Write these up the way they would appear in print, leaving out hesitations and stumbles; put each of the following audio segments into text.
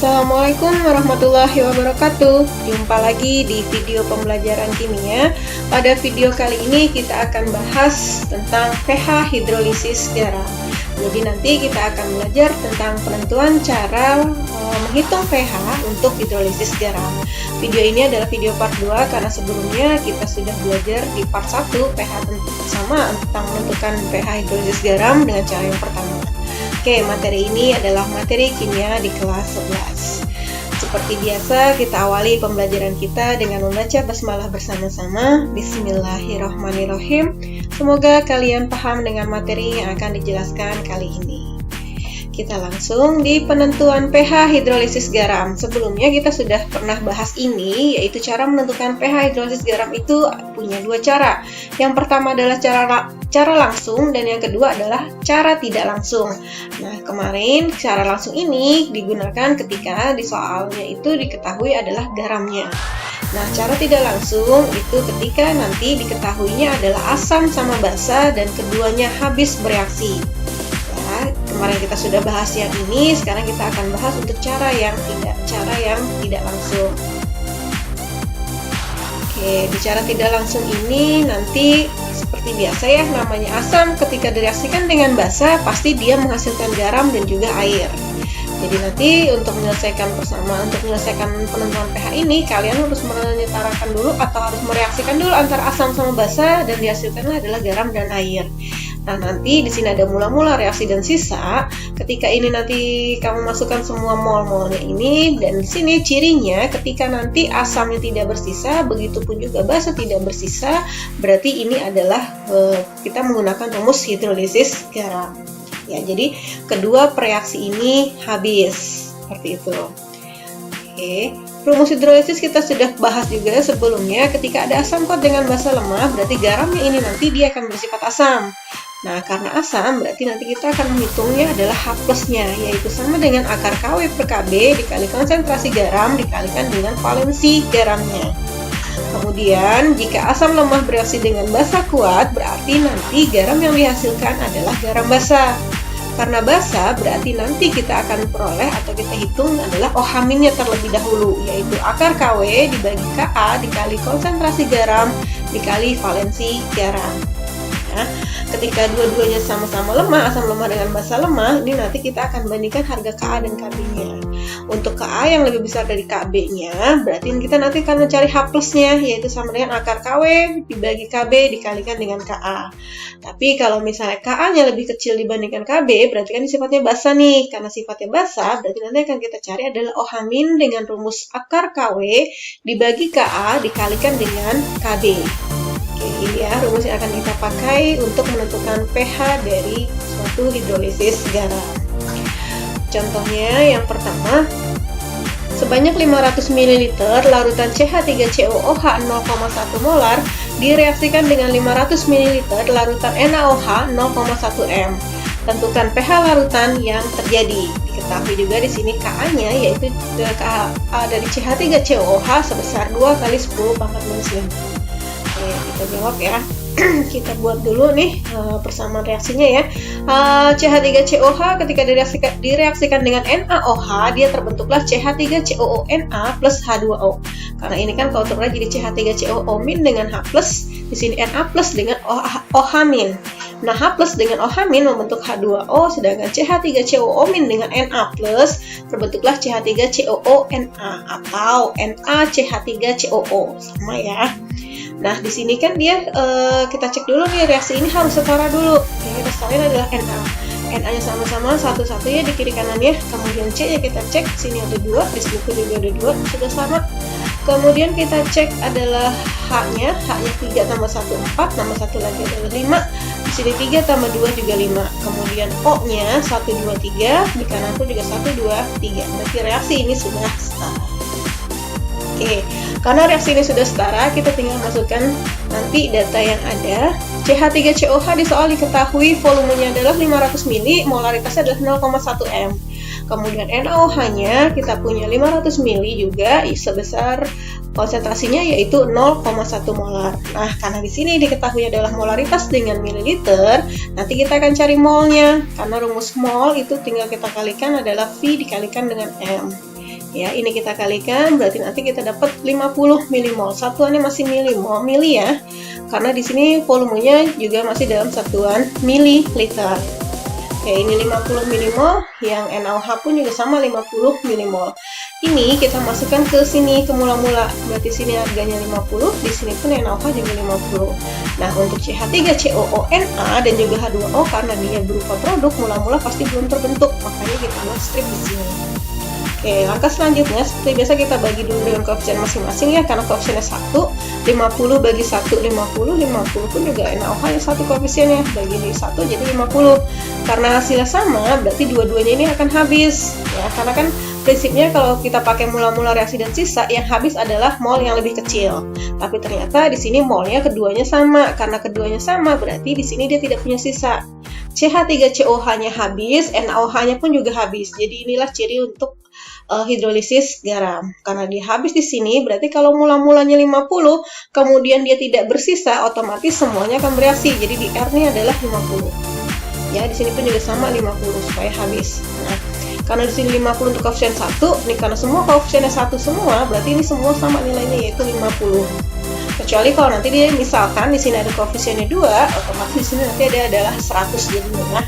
Assalamualaikum warahmatullahi wabarakatuh. Jumpa lagi di video pembelajaran kimia. Pada video kali ini kita akan bahas tentang pH hidrolisis garam. Jadi nanti kita akan belajar tentang penentuan cara menghitung pH untuk hidrolisis garam. Video ini adalah video part 2 karena sebelumnya kita sudah belajar di part 1 pH sama tentang menentukan pH hidrolisis garam dengan cara yang pertama. Oke, materi ini adalah materi kimia di kelas 11. Seperti biasa, kita awali pembelajaran kita dengan membaca basmalah bersama-sama. Bismillahirrahmanirrahim. Semoga kalian paham dengan materi yang akan dijelaskan kali ini. Kita langsung di penentuan pH hidrolisis garam. Sebelumnya kita sudah pernah bahas ini, yaitu cara menentukan pH hidrolisis garam itu punya dua cara. Yang pertama adalah cara langsung dan yang kedua adalah cara tidak langsung. Nah, kemarin cara langsung ini digunakan ketika di soalnya itu diketahui adalah garamnya. Nah, cara tidak langsung itu ketika nanti diketahuinya adalah asam sama basa dan keduanya habis bereaksi. Kemarin kita sudah bahas yang ini, sekarang kita akan bahas untuk cara yang tidak langsung. Oke, di cara tidak langsung ini nanti seperti biasa ya, namanya asam ketika direaksikan dengan basa pasti dia menghasilkan garam dan juga air. Jadi nanti untuk menyelesaikan penentuan pH ini, kalian harus menyetarakan dulu atau harus mereaksikan dulu antara asam sama basa dan dihasilkanlah adalah garam dan air. Nah, nanti di sini ada mula-mula, reaksi dan sisa. Ketika ini nanti kamu masukkan semua mol-molnya ini, dan di sini cirinya ketika nanti asamnya tidak bersisa, begitupun juga basa tidak bersisa, berarti ini adalah kita menggunakan rumus hidrolisis garam. Ya, jadi kedua reaksi ini habis seperti itu. Oke, rumus hidrolisis kita sudah bahas juga sebelumnya. Ketika ada asam kuat dengan basa lemah, berarti garamnya ini nanti dia akan bersifat asam. Nah, karena asam, berarti nanti kita akan menghitungnya adalah H plusnya, yaitu sama dengan akar KW per KB dikali konsentrasi garam dikalikan dengan valensi garamnya. Kemudian, jika asam lemah bereaksi dengan basa kuat, berarti nanti garam yang dihasilkan adalah garam basa. Karena basa, berarti nanti kita akan peroleh atau kita hitung adalah OH- terlebih dahulu, yaitu akar KW dibagi Ka dikali konsentrasi garam dikali valensi garam. Nah, ketika dua-duanya sama-sama lemah, asam lemah dengan basa lemah, ini nanti kita akan bandingkan harga Ka dan Kb-nya. Untuk Ka yang lebih besar dari Kb-nya, berarti kita nanti akan mencari H plusnya, yaitu sama dengan akar Kw dibagi Kb dikalikan dengan Ka. Tapi kalau misalnya Ka-nya lebih kecil dibandingkan Kb, berarti kan sifatnya basa nih. Karena sifatnya basa, berarti nanti akan kita cari adalah OH- dengan rumus akar Kw dibagi Ka dikalikan dengan Kb. Ini ya rumus yang akan kita pakai untuk menentukan pH dari suatu hidrolisis garam. Contohnya yang pertama, sebanyak 500 ml larutan CH3COOH 0,1 molar direaksikan dengan 500 ml larutan NaOH 0,1 m. Tentukan pH larutan yang terjadi. Diketahui juga di sini Ka-nya yaitu Ka dari CH3COOH sebesar 2 kali 10⁻⁵. Kita jawab ya. Kita buat dulu nih persamaan reaksinya ya. CH3COH ketika direaksikan dengan NaOH, dia terbentuklah CH3COONa plus H2O. Karena ini kan kauturnya jadi CH3COO- dengan H+, di sini Na+ dengan OH-. Nah, H+ dengan OH- membentuk H2O, sedangkan CH3COO- dengan Na+ terbentuklah CH3COONa atau NaCH3COO. Sama ya. Nah, di sini kan dia kita cek dulu nih, reaksi ini harus setara dulu. Yang kita setarain adalah Na. Na-nya sama-sama satu-satu ya di kiri kanannya. Kemudian C-nya kita cek, sini ada 2, di sini juga ada 2, sudah sama. Kemudian kita cek adalah H-nya 3 tambah 1 4, tambah 1 lagi adalah 5. Di sini 3 tambah 2 juga 5. Kemudian O-nya 1 2 3, di kanan pun juga 1 2 3. Berarti reaksi ini sudah setara. Oke, karena reaksi ini sudah setara, kita tinggal masukkan nanti data yang ada. CH3COH di soal diketahui volumenya adalah 500 ml, molaritasnya adalah 0,1 m. Kemudian NaOH-nya kita punya 500 ml juga sebesar konsentrasinya yaitu 0,1 molar. Nah, karena di sini diketahui adalah molaritas dengan mililiter, nanti kita akan cari molnya. Karena rumus mol itu tinggal kita kalikan adalah V dikalikan dengan M. Ya, ini kita kalikan, berarti nanti kita dapat 50 milimol. Satuannya masih milimol, mili ya. Karena di sini volumenya juga masih dalam satuan mililiter. Oke, ini 50 milimol, yang NaOH pun juga sama 50 milimol. Ini kita masukkan ke sini, ke mula-mula. Berarti sini harganya 50, di sini pun NaOH juga 50. Nah, untuk CH3COONA dan juga H2O, karena dia berupa produk, mula-mula pasti belum terbentuk. Makanya kita buat strip di sini. Oke, langkah selanjutnya seperti biasa kita bagi dulu dengan koefisien masing-masing ya, karena koefisiennya 1, 50 bagi 1, 50, 50 pun juga NaOH ya 1 koefisiennya, bagi 1 jadi 50. Karena hasilnya sama, berarti dua-duanya ini akan habis ya, karena kan prinsipnya kalau kita pakai mula-mula reaksi dan sisa, yang habis adalah mol yang lebih kecil. Tapi ternyata di sini molnya keduanya sama, karena keduanya sama berarti di sini dia tidak punya sisa. CH3COH-nya habis, NaOH-nya pun juga habis. Jadi inilah ciri untuk hidrolisis garam. Karena dia habis di sini, berarti kalau mula-mulanya 50, kemudian dia tidak bersisa, otomatis semuanya akan bereaksi. Jadi di R-nya adalah 50. Ya, di sini pun juga sama 50 supaya habis. Nah, karena di sini 50 untuk koefisien 1, nih karena semua koefisiennya 1 semua, berarti ini semua sama nilainya yaitu 50. Kecuali kalau nanti dia misalkan di sini ada koefisiennya 2, otomatis di sini nanti adalah 100 jadinya.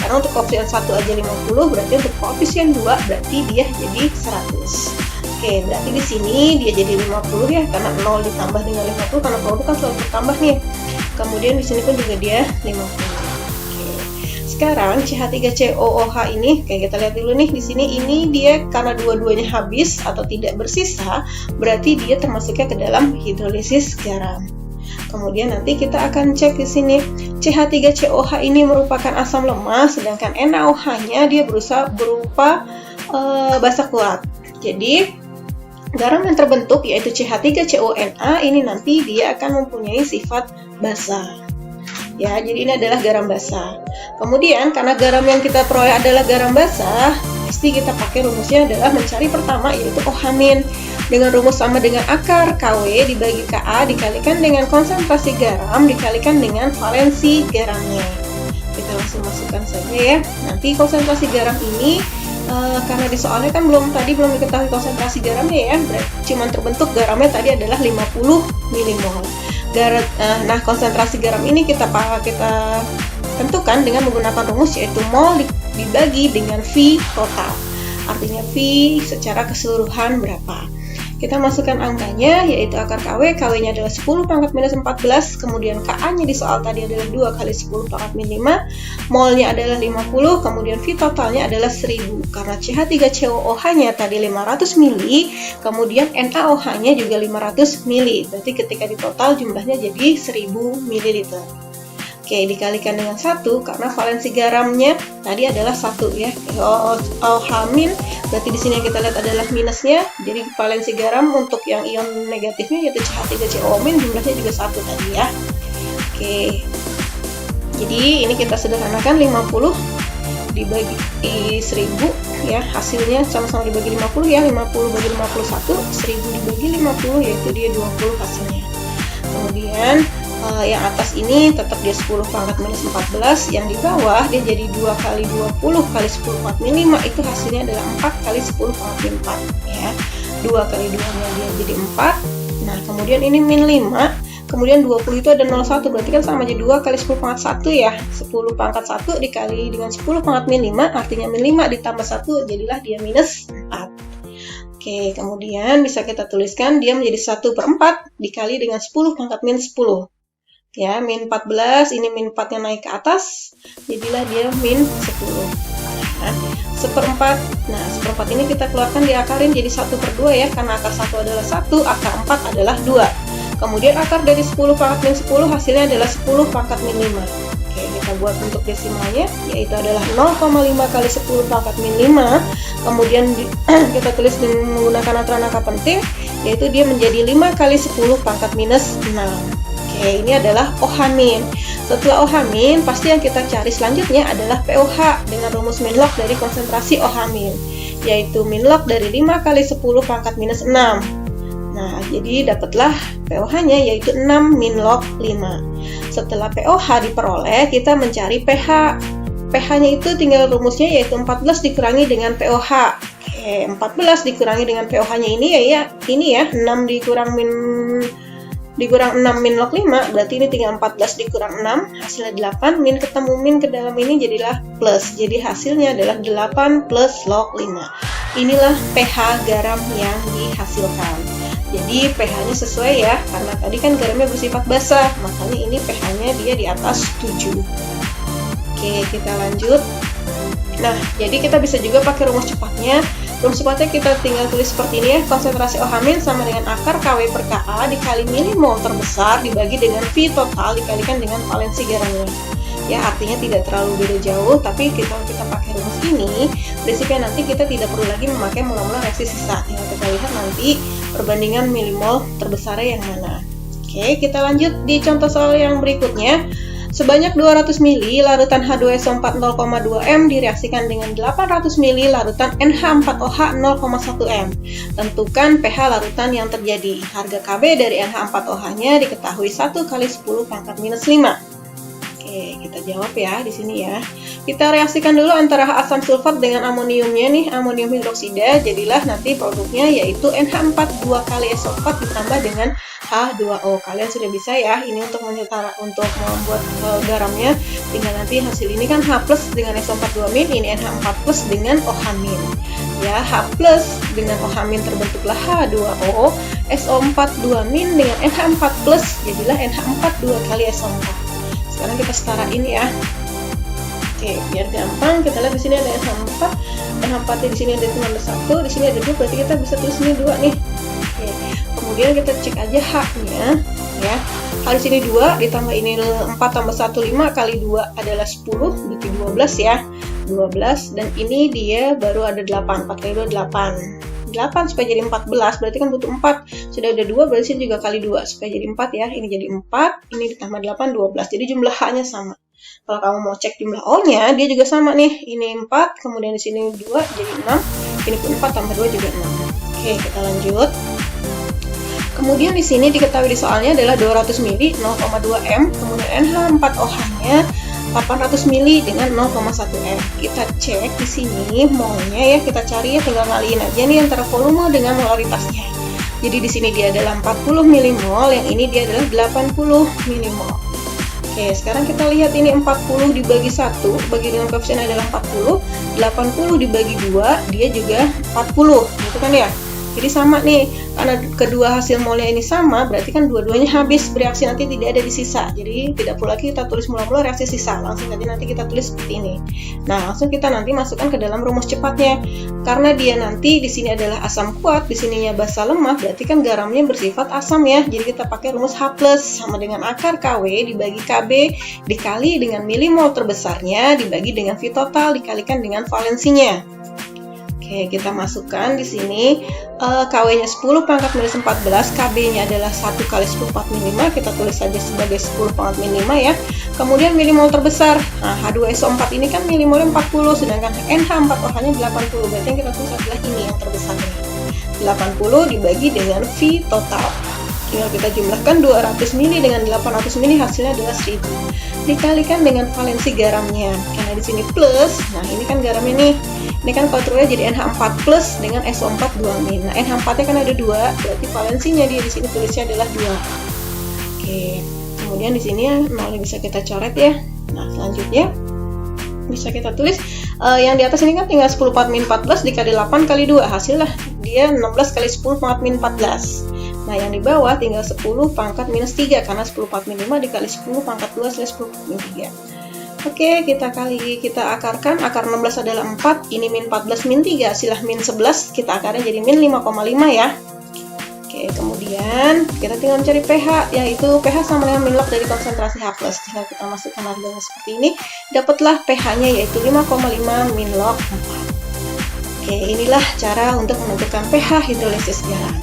Karena untuk koefisien 1 aja 50, berarti untuk koefisien 2 berarti dia jadi 100. Oke, berarti di sini dia jadi 50 ya, karena 0 ditambah dengan 50 karena produk kan selalu bertambah nih. Kemudian di sini pun juga dia 50. Sekarang CH3COOH ini, kayak kita lihat dulu nih di sini, ini dia karena dua-duanya habis atau tidak bersisa, berarti dia termasuknya ke dalam hidrolisis garam. Kemudian nanti kita akan cek di sini, CH3COH ini merupakan asam lemah, sedangkan NaOH-nya dia berupa basa kuat. Jadi garam yang terbentuk yaitu CH3CONA ini nanti dia akan mempunyai sifat basa. Ya, jadi ini adalah garam basah. Kemudian karena garam yang kita peroleh adalah garam basah, pasti kita pakai rumusnya adalah mencari pertama yaitu OH- dengan rumus sama dengan akar KW dibagi KA dikalikan dengan konsentrasi garam dikalikan dengan valensi garamnya. Kita langsung masukkan saja ya. Nanti konsentrasi garam ini karena di soalnya kan belum diketahui konsentrasi garamnya ya, cuman terbentuk garamnya tadi adalah 50 milimol. Nah, konsentrasi garam ini kita tentukan dengan menggunakan rumus yaitu mol dibagi dengan V total. Artinya V secara keseluruhan berapa. Kita masukkan angkanya yaitu akar KW, KW-nya adalah 10 pangkat minus 14, kemudian KA-nya di soal tadi adalah 2 kali 10 pangkat min 5, molnya adalah 50, kemudian V totalnya adalah 1000. Karena CH3COOH-nya tadi 500 mili, kemudian NaOH-nya juga 500 mili. Berarti ketika ditotal jumlahnya jadi 1000 ml. Oke, dikalikan dengan 1 karena valensi garamnya tadi adalah 1 ya. OH-, berarti di sini yang kita lihat adalah minusnya. Jadi valensi garam untuk yang ion negatifnya yaitu CH3COO- jumlahnya juga 1 tadi ya. Oke. Jadi ini kita sederhanakan 50 dibagi 1000 ya, hasilnya sama-sama dibagi 50 ya. 50 bagi 51, 1000 dibagi 50 yaitu dia 20 hasilnya. Kemudian yang atas ini tetap dia 10 pangkat minus 14, yang di bawah dia jadi 2 kali 20 kali 10 pangkat min 5, itu hasilnya adalah 4 kali 10 pangkat min 4 ya. 2 kali 2 nya dia jadi 4. Nah, kemudian ini min 5, kemudian 20 itu ada 01, berarti kan sama aja 2 kali 10 pangkat 1 ya. 10 pangkat 1 dikali dengan 10 pangkat min 5, artinya min 5 ditambah 1 jadilah dia minus 4. Oke, kemudian bisa kita tuliskan dia menjadi 1/4 dikali dengan 10 pangkat min 10. Ya, min 14, ini min 4-nya naik ke atas, jadilah dia min 10. Nah, 1/4. Nah, 1/4 ini kita keluarkan diakarin jadi 1/2 ya, karena akar 1 adalah 1, akar 4 adalah 2. Kemudian akar dari 10 pangkat min 10 hasilnya adalah 10 pangkat min 5. Oke, kita buat bentuk desimalnya, yaitu adalah 0,5 kali 10 pangkat min 5. Kemudian kita tulis dengan menggunakan aturan angka penting, yaitu dia menjadi 5 kali 10 pangkat minus 6. Oke, ini adalah OH-. Setelah OH-, pasti yang kita cari selanjutnya adalah pOH dengan rumus min log dari konsentrasi OH-, yaitu min log dari 5 kali 10 pangkat minus 6. Nah, jadi dapatlah pOH-nya yaitu 6 min log 5. Setelah pOH diperoleh, kita mencari pH. pH-nya itu tinggal rumusnya yaitu 14 dikurangi dengan pOH. Oke, 14 dikurangi dengan pOH-nya ini ini ya 6 dikurang 6 min log 5, berarti ini tinggal 14 dikurang 6, hasilnya 8, min ketemu min ke dalam ini jadilah plus. Jadi hasilnya adalah 8 plus log 5. Inilah pH garam yang dihasilkan. Jadi pH-nya sesuai ya, karena tadi kan garamnya bersifat basah, makanya ini pH-nya dia di atas 7. Oke, kita lanjut. Nah, jadi kita bisa juga pakai rumus cepatnya. Rumus cepatnya kita tinggal tulis seperti ini ya, konsentrasi OH- sama dengan akar KW per Ka dikali milimol terbesar dibagi dengan V total dikalikan dengan valensi garamnya. Ya, artinya tidak terlalu beda jauh, tapi kita pakai rumus ini, prinsipnya nanti kita tidak perlu lagi memakai mula-mula reaksi sisa. Tinggal kita lihat nanti perbandingan milimol terbesarnya yang mana. Oke, kita lanjut di contoh soal yang berikutnya. Sebanyak 200 ml larutan H2SO4 0,2 m direaksikan dengan 800 ml larutan NH4OH 0,1 m. Tentukan pH larutan yang terjadi. Harga Kb dari NH4OH-nya diketahui 1 kali 10 pangkat minus 5. Oke, kita jawab ya di sini ya. Kita reaksikan dulu antara asam sulfat dengan amoniumnya nih, amonium hidroksida. Jadilah nanti produknya yaitu NH4 2 kali SO4 ditambah dengan H2O. Kalian sudah bisa ya, ini untuk membuat garamnya. Tinggal nanti hasil ini kan H plus dengan SO4 2 min, ini NH4 plus dengan OH min. Ya, H plus dengan OH min terbentuklah H2O, SO4 2 min dengan NH4 plus jadilah NH4 2 kali SO4. Sekarang kita setarain ya. Oke, biar gampang kita lihat di sini ada NH4, NH4 di sini ada cuma 1, di sini ada 2, berarti kita bisa tulis ini 2 nih. Oke, kemudian kita cek aja H-nya ya. H di sini 2 ditambah ini 4 tambah 1 5 kali 2 adalah 10, berarti 12 ya. 12 dan ini dia baru ada 8, 4 kali 2 8. 8 supaya jadi 14 berarti kan butuh 4. Sudah ada 2 berarti sini juga kali 2 supaya jadi 4 ya. Ini jadi 4, ini ditambah 8 12. Jadi jumlah H-nya sama. Kalau kamu mau cek jumlah O-nya, dia juga sama nih. Ini 4, kemudian di sini 2 jadi 6. Ini pun 4 tambah 2 juga 6. Oke, kita lanjut. Kemudian di sini diketahui di soalnya adalah 200 ml 0,2 m, kemudian NH4OH-nya 800 ml dengan 0,1 m. Kita cek di sini molnya ya, kita cari ya, tinggal ngaliin aja nih antara volume dengan molaritasnya. Jadi di sini dia adalah 40 mmol, yang ini dia adalah 80 mmol. Oke, sekarang kita lihat ini 40 dibagi 1, bagi dengan koefisien adalah 40, 80 dibagi 2, dia juga 40, gitu kan ya. Jadi sama nih, karena kedua hasil molnya ini sama, berarti kan dua-duanya habis bereaksi, nanti tidak ada di sisa. Jadi tidak perlu lagi kita tulis mula-mula reaksi sisa, langsung nanti kita tulis seperti ini. Nah, langsung kita nanti masukkan ke dalam rumus cepatnya. Karena dia nanti di sini adalah asam kuat, di sininya basa lemah, berarti kan garamnya bersifat asam ya. Jadi kita pakai rumus H+ sama dengan akar KW dibagi KB dikali dengan milimol terbesarnya dibagi dengan V total dikalikan dengan valensinya. Oke, kita masukkan di sini KW-nya 10 pangkat minus 14, KB-nya adalah 1 kali 10 pangkat min 5, kita tulis saja sebagai 10 pangkat min 5 ya. Kemudian milimol terbesar, nah H2SO4 ini kan milimolnya 40, sedangkan NH4OH-nya 80, berarti yang kita tulis adalah ini yang terbesarnya. 80 dibagi dengan V total. Tinggal kita jumlahkan 200 ml dengan 800 ml, hasilnya adalah 1000. Dikalikan dengan valensi garamnya. Karena di sini plus, nah ini kan garamnya nih. Ini kan kontrunya jadi NH4 plus dengan SO4 2 min. Nah, NH4-nya kan ada 2, berarti valensinya dia di sini tulisnya adalah 2. Oke. Kemudian di sini ya nolnya bisa kita coret ya. Nah, selanjutnya bisa kita tulis yang di atas ini kan tinggal 10 pangkat min 14 dikali 8 kali 2, hasilnya dia 16 kali 10 pangkat min 14. Nah, yang di bawah tinggal 10 pangkat minus 3 karena 10 pangkat min 5 dikali 10 pangkat 2 / 10 pangkat min 3. Oke, kita akarkan. Akar 16 adalah 4, ini min 14 min 3, hasilnya min 11, kita akarnya jadi min 5,5 ya. Oke, kemudian kita tinggal mencari pH, yaitu pH sama dengan min log dari konsentrasi H+. Tinggal kita masukkan harganya seperti ini, dapatlah pH-nya yaitu 5,5 min log 4. Oke, inilah cara untuk menentukan pH hidrolisis garam.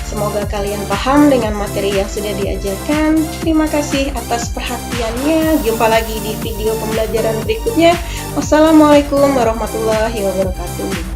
Semoga kalian paham dengan materi yang sudah diajarkan. Terima kasih atas perhatiannya. Jumpa lagi di video pembelajaran berikutnya. Wassalamualaikum warahmatullahi wabarakatuh.